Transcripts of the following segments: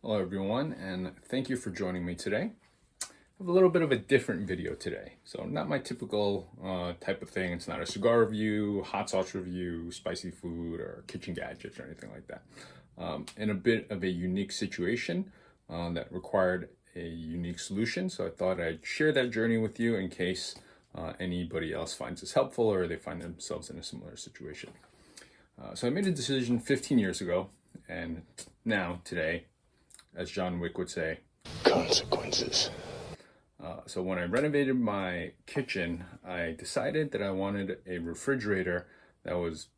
Hello everyone, and thank you for joining me today. I have a little bit of a different video today. So not my typical type of thing. It's not a cigar review, hot sauce review, spicy food, or kitchen gadgets or anything like that. In a bit of a unique situation that required a unique solution. So I thought I'd share that journey with you in case anybody else finds this helpful or they find themselves in a similar situation. So I made a decision 15 years ago, and now, today, as John Wick would say, consequences. So when I renovated my kitchen, I decided that I wanted a refrigerator that was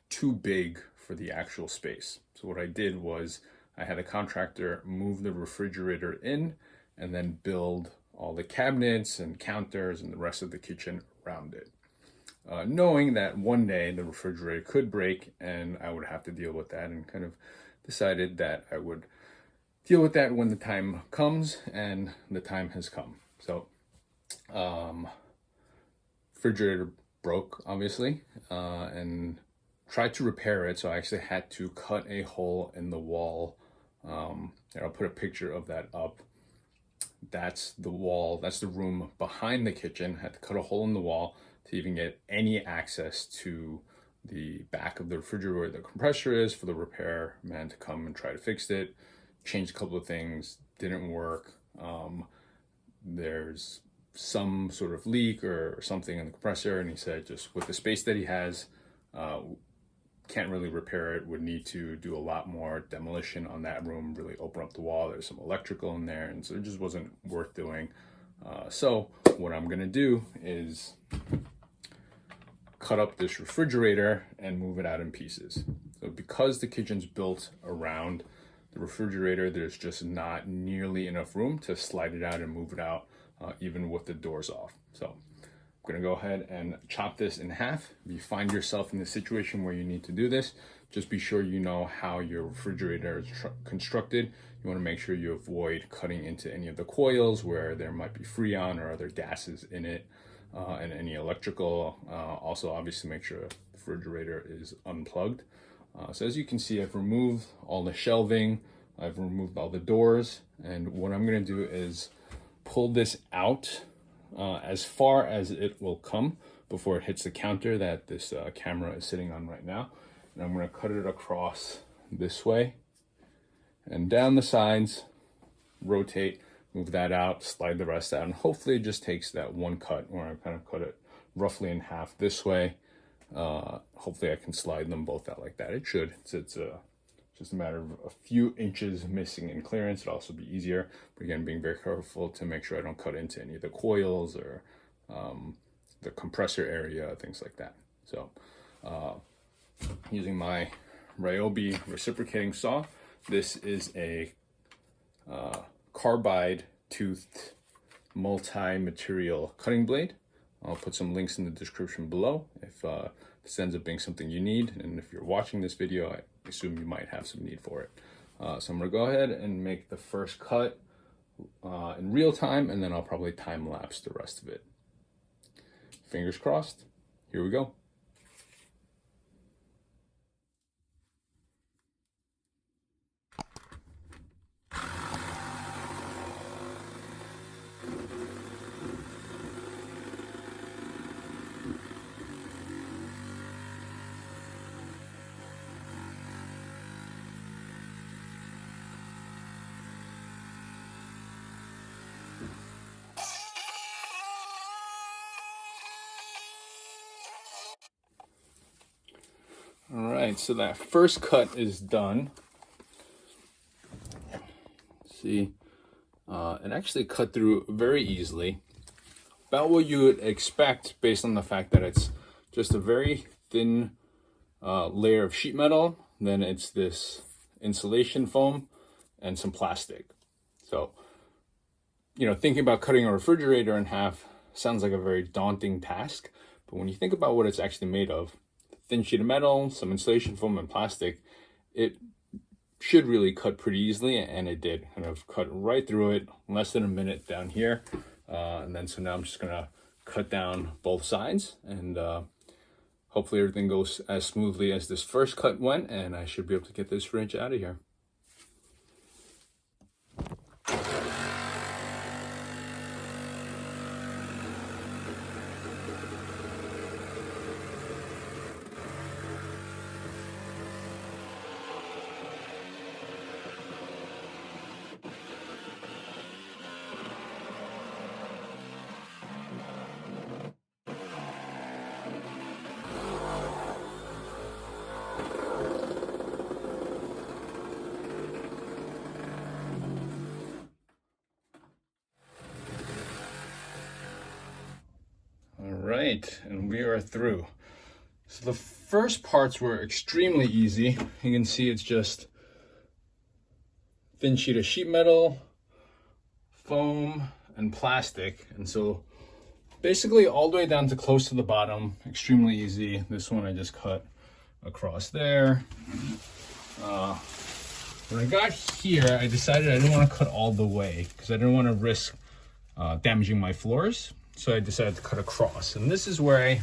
too big for the actual space. So what I did was I had a contractor move the refrigerator in and then build all the cabinets and counters and the rest of the kitchen around it. Knowing that one day the refrigerator could break and I would have to deal with that, and kind of decided that I would deal with that when the time comes, and the time has come. So refrigerator broke, obviously, and tried to repair it. So I actually had to cut a hole in the wall. And I'll put a picture of that up. That's the wall, that's the room behind the kitchen. Had to cut a hole in the wall to even get any access to the back of the refrigerator where the compressor is, for the repairman to come and try to fix it. Changed a couple of things, didn't work. There's some sort of leak or something in the compressor, and he said just with the space that he has, can't really repair it, would need to do a lot more demolition on that room, really open up the wall. There's some electrical in there, and so it just wasn't worth doing. So what I'm gonna do is cut up this refrigerator and move it out in pieces. So because the kitchen's built around the refrigerator, there's just not nearly enough room to slide it out and move it out, even with the doors off. So I'm gonna go ahead and chop this in half. If you find yourself in the situation where you need to do this, just be sure you know how your refrigerator is constructed. You wanna make sure you avoid cutting into any of the coils where there might be Freon or other gases in it, and any electrical. Also, obviously make sure the refrigerator is unplugged. So as you can see, I've removed all the shelving, I've removed all the doors, and what I'm gonna do is pull this out as far as it will come before it hits the counter that this camera is sitting on right now. And I'm gonna cut it across this way and down the sides, rotate, move that out, slide the rest out, and hopefully it just takes that one cut where I kind of cut it roughly in half this way. Hopefully I can slide them both out like that. It should. It's just a matter of a few inches missing in clearance. It'll also be easier, but again, being very careful to make sure I don't cut into any of the coils or the compressor area, things like that. So using my Ryobi reciprocating saw, this is a carbide toothed multi-material cutting blade. I'll put some links in the description below if this ends up being something you need, and if you're watching this video, I assume you might have some need for it. So I'm gonna go ahead and make the first cut in real time, and then I'll probably time lapse the rest of it. Fingers crossed. Here we go. All right, so that first cut is done. See, it actually cut through very easily. About what you would expect based on the fact that it's just a very thin layer of sheet metal. Then it's this insulation foam and some plastic. So, thinking about cutting a refrigerator in half sounds like a very daunting task. But when you think about what it's actually made of, thin sheet of metal, some insulation foam, and plastic, it should really cut pretty easily, and it did. Kind of cut right through it, less than a minute down here. And then so now I'm just gonna cut down both sides, and hopefully everything goes as smoothly as this first cut went, and I should be able to get this fridge out of here. right, and we are through. So the first parts were extremely easy. You can see it's just thin sheet of sheet metal, foam, and plastic. And so basically all the way down to close to the bottom, extremely easy. This one I just cut across there. When I got here, I decided I didn't want to cut all the way because I didn't want to risk damaging my floors. So I decided to cut across. And this is where I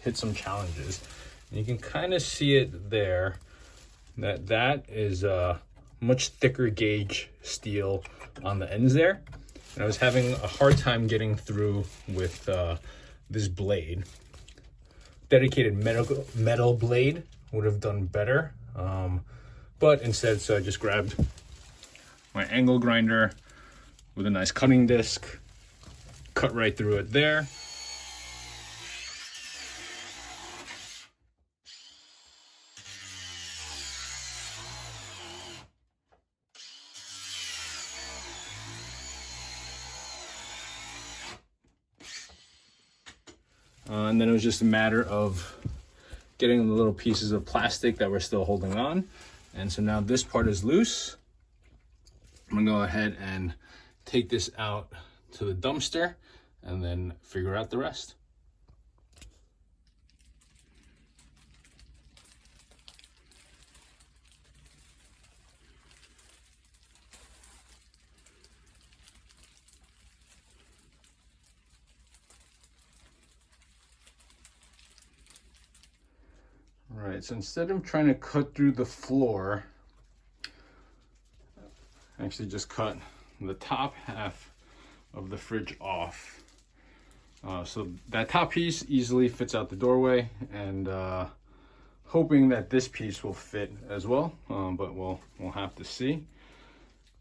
hit some challenges. And you can kind of see it there, that is a much thicker gauge steel on the ends there. And I was having a hard time getting through with this blade. Dedicated metal blade would have done better. But instead, so I just grabbed my angle grinder with a nice cutting disc, cut right through it there. And then it was just a matter of getting the little pieces of plastic that were still holding on. And so now this part is loose. I'm gonna go ahead and take this out to the dumpster and then figure out the rest. All right, so instead of trying to cut through the floor, I actually just cut the top half of the fridge off. So that top piece easily fits out the doorway, and hoping that this piece will fit as well, but we'll have to see.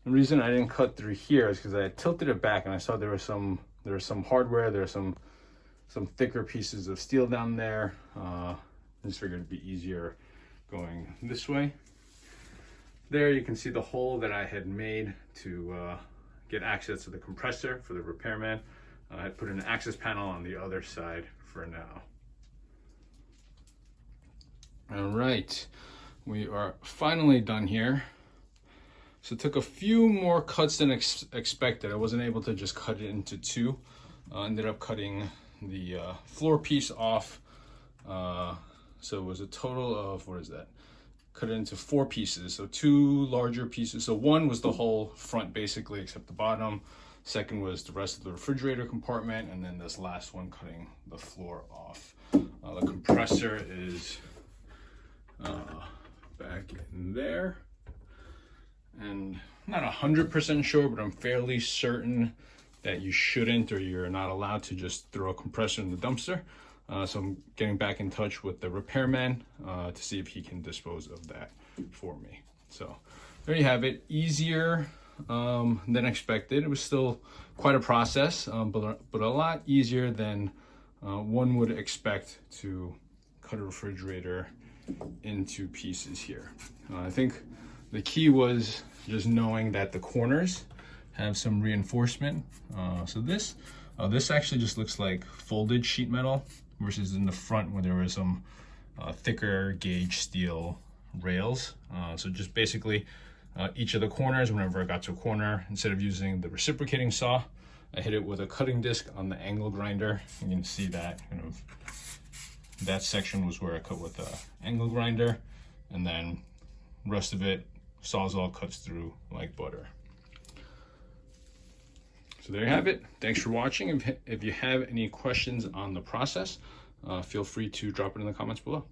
The reason I didn't cut through here is because I tilted it back and I saw there was some hardware, there were some thicker pieces of steel down there. I just figured it'd be easier going this way. There you can see the hole that I had made to get access to the compressor for the repairman. I put an access panel on the other side for now. All right, we are finally done here. So it took a few more cuts than expected. I wasn't able to just cut it into two. Ended up cutting the floor piece off. So it was a total of, what is that? Cut it into 4 pieces. So 2 larger pieces. So one was the whole front basically, except the bottom. Second was the rest of the refrigerator compartment. And then this last one cutting the floor off. The compressor is back in there. And I'm not 100% sure, but I'm fairly certain that you shouldn't, or you're not allowed to just throw a compressor in the dumpster. So I'm getting back in touch with the repairman to see if he can dispose of that for me. So there you have it. Easier than expected. It was still quite a process, but a lot easier than one would expect to cut a refrigerator into pieces here. I think the key was just knowing that the corners have some reinforcement. So this actually just looks like folded sheet metal, versus in the front where there was some thicker gauge steel rails. So just basically each of the corners, whenever I got to a corner, instead of using the reciprocating saw, I hit it with a cutting disc on the angle grinder. You can see that that section was where I cut with the angle grinder, and then rest of it Sawzall cuts through like butter. So there you have it. Thanks for watching. If you have any questions on the process, feel free to drop it in the comments below.